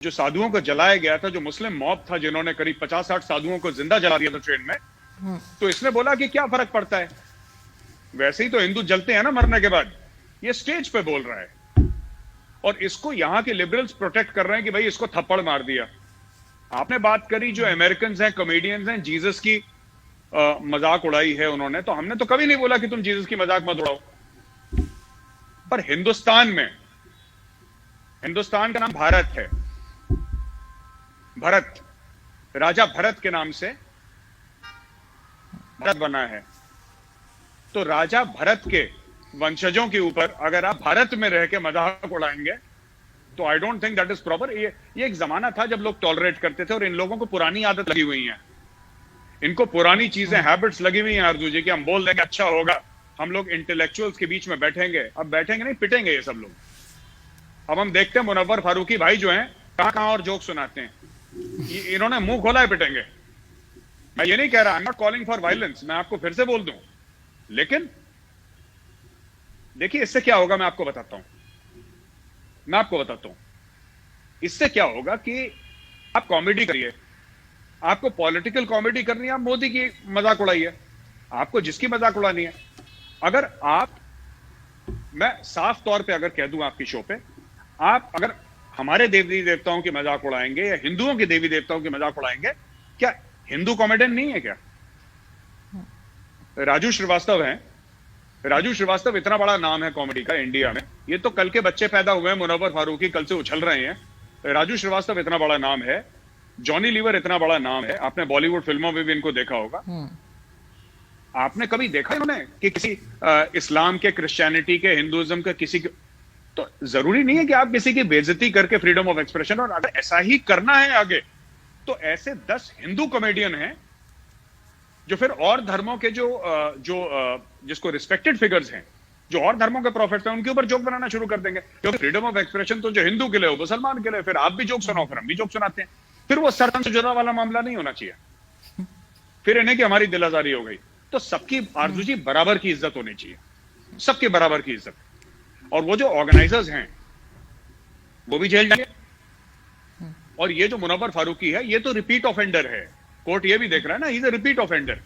जो साधुओं को जलाया गया था, जो मुस्लिम मॉब था जिन्होंने करीब 50-60 साधुओं को जिंदा जला दिया था ट्रेन में, तो इसने बोला कि क्या फर्क पड़ता है, वैसे ही तो हिंदू जलते हैं ना मरने के बाद। ये स्टेज पे बोल रहा है और इसको यहां के लिबरल्स प्रोटेक्ट कर रहे हैं कि भाई इसको थप्पड़ मार दिया। आपने बात करी जो अमेरिकन हैं, कॉमेडियंस हैं, जीसस की मजाक उड़ाई है उन्होंने, तो हमने तो कभी नहीं बोला कि तुम जीसस की मजाक मत उड़ाओ। पर हिंदुस्तान में, हिंदुस्तान का नाम भारत है, भरत, राजा भरत के नाम से भारत बना है। तो राजा भरत के वंशजों के ऊपर अगर आप भारत में रह के मजाक उड़ाएंगे तो I don't think that is proper. ये एक जमाना था जब लोग टॉलरेट करते थे और इन लोगों को पुरानी आदत लगी हुई है, इनको पुरानी चीजें, हैबिट्स लगी हुई हैं अर्जुन जी, कि हम बोल देंगे अच्छा होगा, हम लोग इंटेलेक्चुअल्स के बीच में बैठेंगे। अब बैठेंगे नहीं, पिटेंगे ये सब लोग। अब हम देखते हैं मुनव्वर फारूकी भाई जो हैं कहां कहां और जोक सुनाते हैं, इन्होंने मुंह खोला है पिटेंगे। मैं ये नहीं कह रहा, आई am not calling for violence, मैं आपको फिर से बोल दूं, लेकिन देखिए इससे क्या होगा मैं आपको बताता हूं। इससे क्या होगा कि आप कॉमेडी करिए, आपको पॉलिटिकल कॉमेडी करनी है, आप मोदी की मजाक उड़ाइए, आपको जिसकी मजाक उड़ानी है। अगर आप, मैं साफ तौर पे अगर कह दूं आपकी शो पे, आप अगर हमारे देवी देवताओं की मजाक उड़ाएंगे या हिंदुओं के देवी देवताओं की मजाक उड़ाएंगे, क्या हिंदू कॉमेडियन नहीं है क्या? राजू श्रीवास्तव हैं, राजू श्रीवास्तव इतना बड़ा नाम है कॉमेडी का इंडिया में, ये तो कल के बच्चे पैदा हुए हैं, मुनव्वर फारूकी कल से उछल रहे हैं। राजू श्रीवास्तव इतना बड़ा नाम है, जॉनी लीवर इतना बड़ा नाम है, आपने बॉलीवुड फिल्मों में भी इनको देखा होगा। आपने कभी देखा इन्होंने कि किसी इस्लाम के, क्रिश्चियनिटी के, हिंदुइज्म के किसी के? तो जरूरी नहीं है कि आप किसी की बेइज्जती करके फ्रीडम ऑफ एक्सप्रेशन, और अगर ऐसा ही करना है आगे तो ऐसे 10 हिंदू कॉमेडियन हैं जो फिर और धर्मों के जिसको रिस्पेक्टेड फिगर्स हैं, जो और धर्मों के प्रॉफिट्स हैं, उनके ऊपर जोक बनाना शुरू कर देंगे। क्योंकि फ्रीडम ऑफ एक्सप्रेशन तो जो हिंदू के लिए हो, मुसलमान के लिए, फिर आप भी जोक सुनाओ, फिर हम भी जोक सुनाते हैं। फिर वो सरहद से जुदा वाला मामला नहीं होना चाहिए, फिर इन्हें कि हमारी दिल आजारी हो गई। तो सबकी आरजू जी बराबर की इज्जत होनी चाहिए, सबके बराबर की इज्जत। और वो जो ऑर्गेनाइजर्स हैं वो भी जेल जाएंगे, और ये जो मुनव्वर फारूकी है ये तो रिपीट ऑफेंडर है, कोर्ट ये भी देख रहा है ना, he is a repeat offender,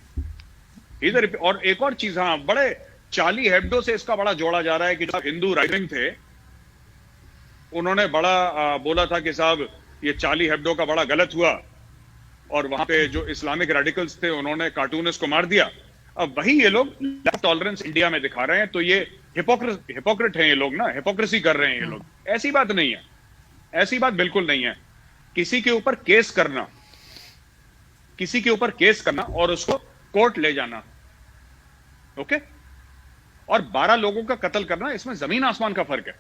he is a. और एक और चीज, हाँ, बड़े चार्ली हेब्डो से इसका बड़ा जोड़ा जा रहा है कि जो हिंदू राइट विंग थे उन्होंने बड़ा बोला था कि साहब ये चार्ली हेब्डो का बड़ा गलत हुआ, और वहां पे जो इस्लामिक रेडिकल्स थे उन्होंने कार्टूनिस्ट को मार दिया। अब वही ये लोग टॉलरेंस इंडिया में दिखा रहे हैं, तो ये हिपोक्रेट हैं ये लोग ना, हिपोक्रेसी कर रहे हैं ये लोग। ऐसी बात नहीं है, ऐसी बात बिल्कुल नहीं है। किसी के ऊपर केस करना, किसी के ऊपर केस करना और उसको कोर्ट ले जाना, ओके, और 12 लोगों का कत्ल करना, इसमें जमीन आसमान का फर्क है।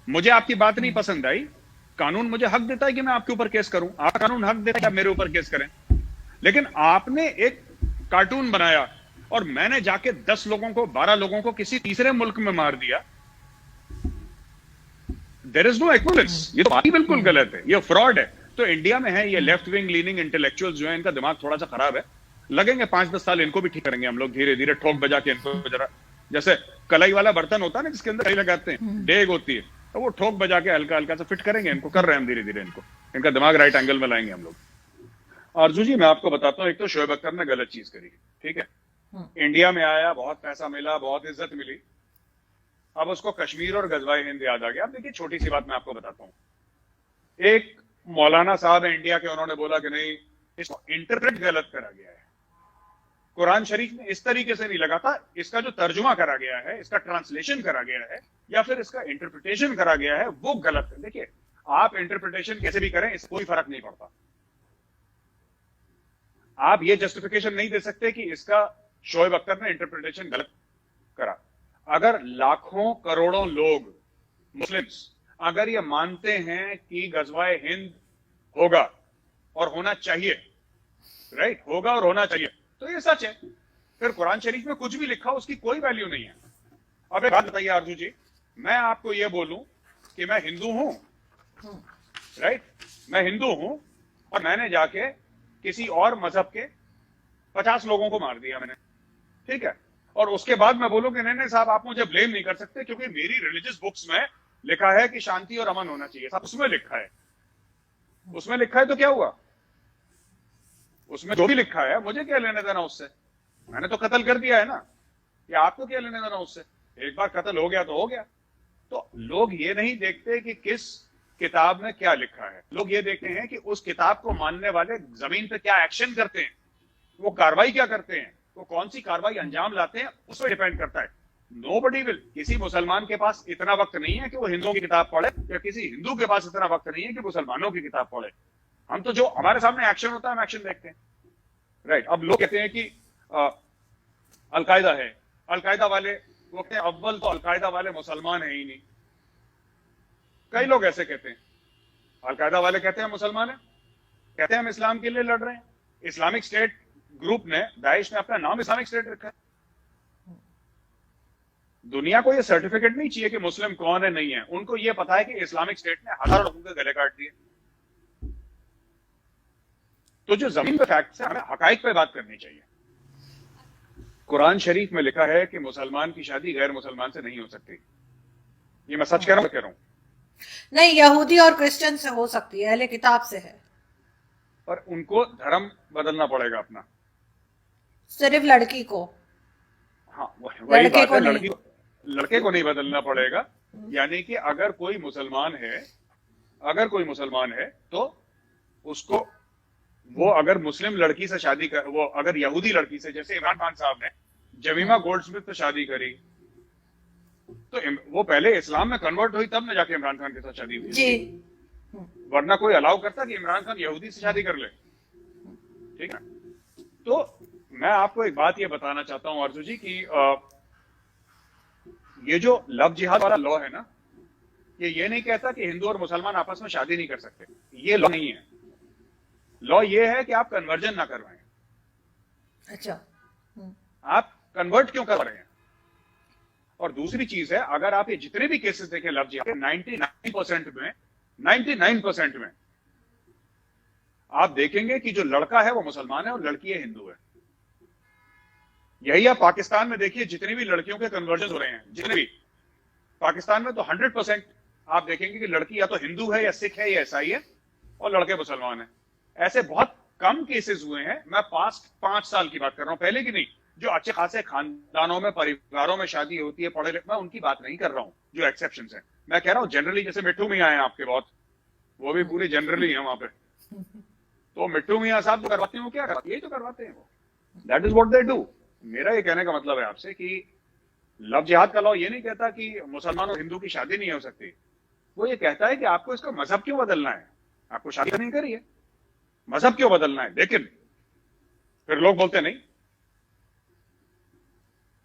मुझे आपकी बात नहीं पसंद आई, कानून मुझे हक देता है कि मैं आपके ऊपर केस करूं, आपका कानून हक देता है कि आप मेरे ऊपर केस करें, लेकिन आपने एक कार्टून बनाया और मैंने जाके 10 लोगों को, 12 लोगों को किसी तीसरे मुल्क में मार दिया। देयर इज नो इक्विवेलेंस, ये तो बात ही बिल्कुल गलत है, ये फ्रॉड है। तो इंडिया में है ये लेफ्ट विंग लीनिंग इंटेलेक्चुअल्स जो है, इनका दिमाग थोड़ा सा खराब है, लगेंगे 5-10 साल, इनको भी ठीक करेंगे हम लोग धीरे धीरे, ठोक बजा के इनको जरा, जैसे कलाई वाला बर्तन होता है ना जिसके अंदर कलाई लगाते हैं, डेग होती है, तो वो ठोक बजा के हल्का हल्का सा फिट करेंगे इनको, कर रहे हैं हम धीरे धीरे इनको, इनका दिमाग राइट एंगल में लाएंगे हम लोग। अर्जुन जी मैं आपको बताता हूँ, एक तो शोएब अख्तर ने गलत चीज करी, ठीक है, इंडिया में आया, बहुत पैसा मिला, बहुत इज्जत मिली, अब उसको कश्मीर और गजवाए हिंद याद आ गया। अब देखिए छोटी सी बात मैं आपको बताता हूँ, एक मौलाना साहब है इंडिया के, उन्होंने बोला कि नहीं इसको इंटरप्रेट गलत करा गया है, कुरान शरीफ में इस तरीके से नहीं लगा था, इसका जो तर्जुमा करा गया है, इसका ट्रांसलेशन करा गया है, या फिर इसका इंटरप्रिटेशन करा गया है, वो गलत है। देखिए आप इंटरप्रिटेशन कैसे भी करें, इससे कोई फर्क नहीं पड़ता, आप ये जस्टिफिकेशन नहीं दे सकते कि इसका शोएब अख्तर ने इंटरप्रिटेशन गलत करा। अगर लाखों करोड़ों लोग मुस्लिम्स अगर ये मानते हैं कि गजवाए हिंद होगा और होना चाहिए, राइट, होगा और होना चाहिए, तो ये सच है, फिर कुरान शरीफ में कुछ भी लिखा हो उसकी कोई वैल्यू नहीं है। अब एक बात बताइए आरजू जी, मैं आपको ये बोलूं कि मैं हिंदू हूं, राइट, मैं हिंदू हूं और मैंने जाके किसी और मजहब के 50 लोगों को मार दिया मैंने, ठीक है, और उसके बाद मैं बोलूं कि नहीं नहीं साहब आप मुझे ब्लेम नहीं कर सकते क्योंकि मेरी रिलीजियस बुक्स में लिखा है कि शांति और अमन होना चाहिए, सब उसमें लिखा है, उसमें लिखा है तो क्या हुआ, उसमें जो भी लिखा है मुझे क्या लेने देना उससे, मैंने तो कत्ल कर दिया है ना, या आपको क्या लेने देना उससे, एक बार कत्ल हो गया तो हो गया। तो लोग ये नहीं देखते कि किस किताब में क्या लिखा है, लोग ये देखते हैं कि उस किताब को मानने वाले जमीन पे क्या एक्शन करते हैं, वो कार्रवाई क्या करते हैं, वो कौन सी कार्रवाई अंजाम लाते हैं, उस पर डिपेंड करता है। नोबडी विल, किसी मुसलमान के पास इतना वक्त नहीं है कि वो हिंदुओं की किताब पढ़े, या किसी हिंदू के पास इतना वक्त नहीं है कि मुसलमानों की किताब पढ़े। हम तो जो हमारे सामने एक्शन होता है हम एक्शन देखते हैं, राइट। अब लोग कहते हैं कि अलकायदा है, अलकायदा वाले वो कहते हैं अव्वल तो अलकायदा वाले मुसलमान है ही नहीं। कई लोग ऐसे कहते हैं, अलकायदा वाले कहते हैं मुसलमान है, कहते हैं हम इस्लाम के लिए लड़ रहे हैं। इस्लामिक स्टेट ग्रुप ने, दाइश ने अपना नाम इस्लामिक स्टेट रखा है। दुनिया को ये सर्टिफिकेट नहीं चाहिए कि मुस्लिम कौन है नहीं है, उनको ये पता है कि इस्लामिक स्टेट ने हजारों लोगों के गले काट दिए। तो जो जमीन पे फैक्ट्स है, हमें हकाइक पे बात करनी चाहिए। कुरान शरीफ में लिखा है कि मुसलमान की शादी गैर मुसलमान से नहीं हो सकती। ये मैं सच कह रहा हूं? नहीं, यहूदी और क्रिश्चियन से हो सकती है, अहले किताब से है। पर उनको धर्म बदलना पड़ेगा अपना, सिर्फ लड़की को। हाँ वही बात है, लड़के को नहीं बदलना पड़ेगा। यानी कि अगर कोई मुसलमान है तो उसको, वो अगर मुस्लिम लड़की से शादी कर, वो अगर यहूदी लड़की से, जैसे इमरान खान साहब ने जमीमा गोल्डस्मिथ से शादी करी, तो वो पहले इस्लाम में कन्वर्ट हुई तब न जाके इमरान खान के साथ शादी हुई जी। वरना कोई अलाउ करता कि इमरान खान यहूदी से शादी कर ले? ठीक है। तो मैं आपको एक बात ये बताना चाहता हूं आरजू जी कि ये जो लव जिहाद वाला लॉ है ना, ये नहीं कहता कि हिंदू और मुसलमान आपस में शादी नहीं कर सकते। ये लॉ नहीं है। लॉ ये है कि आप कन्वर्जन ना करवाएं। अच्छा, आप कन्वर्ट क्यों कर रहे हैं? और दूसरी चीज है, अगर आप ये जितने भी केसेस देखें लव जिहाद के, 99% में आप देखेंगे कि जो लड़का है वो मुसलमान है और लड़की है हिंदू है। यही आप पाकिस्तान में देखिए, जितनी भी लड़कियों के कन्वर्जन हो रहे हैं, जितने भी पाकिस्तान में, तो 100% आप देखेंगे कि लड़की या तो हिंदू है या सिख है या ईसाई है और लड़के मुसलमान है। ऐसे बहुत कम केसेस हुए हैं। मैं पास्ट 5 साल की बात कर रहा हूं, पहले की नहीं। जो अच्छे खासे खानदानों में, परिवारों में शादी होती है, पढ़े लिखे, मैं उनकी बात नहीं कर रहा हूं जो एक्सेप्शंस हैं। मैं कह रहा हूं जनरली, जैसे मिट्टू मियां हैं आपके बहुत, वो भी पूरी जनरली है वहां पे। तो मिट्टू मियां साहब जो करवाते हैं वो क्या करवाते हैं? ये तो करवाते हैं वो, that is what they do. मेरा ये कहने का मतलब है आपसे कि लव जिहाद का लॉ ये नहीं कहता कि मुसलमान और हिंदू की शादी नहीं हो सकती। वो ये कहता है कि आपको इसका मजहब क्यों बदलना है, आपको शादी नहीं करिए, मजहब क्यों बदलना है। लेकिन फिर लोग बोलते नहीं,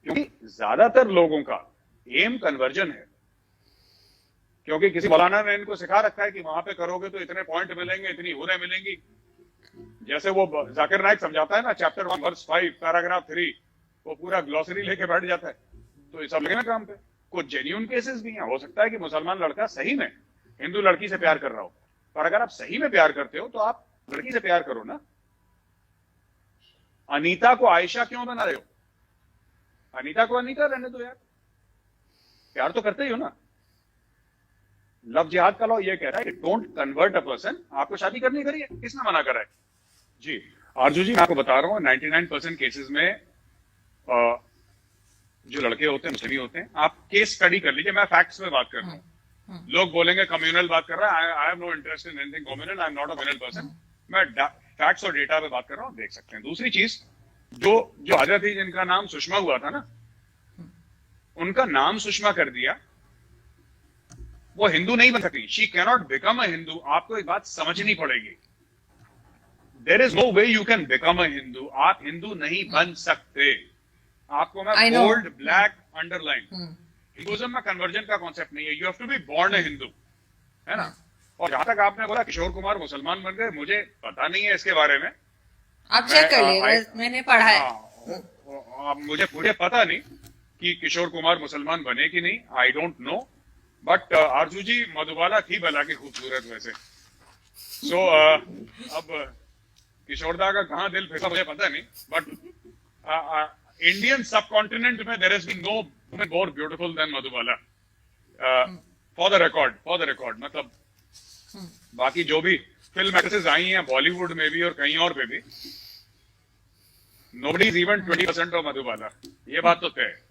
क्योंकि ज्यादातर लोगों का एम कन्वर्जन है। क्योंकि किसी मौलाना ने इनको सिखा रखा है कि वहां पे करोगे तो इतने पॉइंट मिलेंगे, इतनी हुरें मिलेंगी। जैसे वो जाकिर नाइक समझाता है ना, चैप्टर 1 वर्स 5 पैराग्राफ 3, वो पूरा ग्लॉसरी लेके बैठ जाता है। तो ये सब लगे ना काम पे। कुछ जेन्युइन केसेस भी हैं। हो सकता है कि मुसलमान लड़का सही में हिंदू लड़की से प्यार कर रहा हो, पर अगर आप सही में प्यार करते हो तो आप लड़की से प्यार करो ना। अनीता को आयशा क्यों बना रहे हो? अनीता को अनीता रहने दो यार, प्यार तो करते ही हो ना। लव जिहाद का लॉ ये कह रहा है कि डोंट कन्वर्ट अ पर्सन। आपको शादी करनी करिए, किसने मना करा है जी? आरजू जी, मैं आपको बता रहा हूं 99% केसेस में जो लड़के होते हैं मुस्लिम होते हैं। आप केस स्टडी कर लीजिए, मैं फैक्ट्स में बात कर रहा हूं। लोग बोलेंगे कम्युनल बात कर रहा है, I have no interest in anything communal, I am not a communal person. मैं फैक्ट्स और डेटा पे बात कर रहा हूं, देख सकते हैं। दूसरी चीज, जो हजरत थी जिनका नाम सुषमा हुआ था ना, उनका नाम सुषमा कर दिया, वो हिंदू नहीं बन सकती। She cannot become a Hindu. आपको एक बात समझनी पड़ेगी, there is no way you can become a Hindu. आप हिंदू नहीं बन सकते। आपको मैं बोल्ड ब्लैक अंडरलाइन, हिंदुइज्म में कन्वर्जन का कॉन्सेप्ट नहीं है। You have to be born a Hindu, है ना। और जहां तक आपने बोला किशोर कुमार मुसलमान बन गए, मुझे पता नहीं है इसके बारे में, आप चेक कर लीजिए, मैंने पढ़ा है। मुझे पता नहीं कि किशोर कुमार मुसलमान बने कि नहीं, आई डोंट नो। बट आरजू जी, मधुबाला थी भला की खूबसूरत वैसे। सो अब किशोरदा का कहां दिल फिसा मुझे पता नहीं, बट इंडियन सब कॉन्टिनेंट में there has been no woman more beautiful than Madhubala, for the record. मतलब बाकी जो भी फिल्म एक्ट्रेसेस आई हैं बॉलीवुड में भी और कहीं और पे भी. Nobody is even 20% of Madhubala. ये बात तो तय है.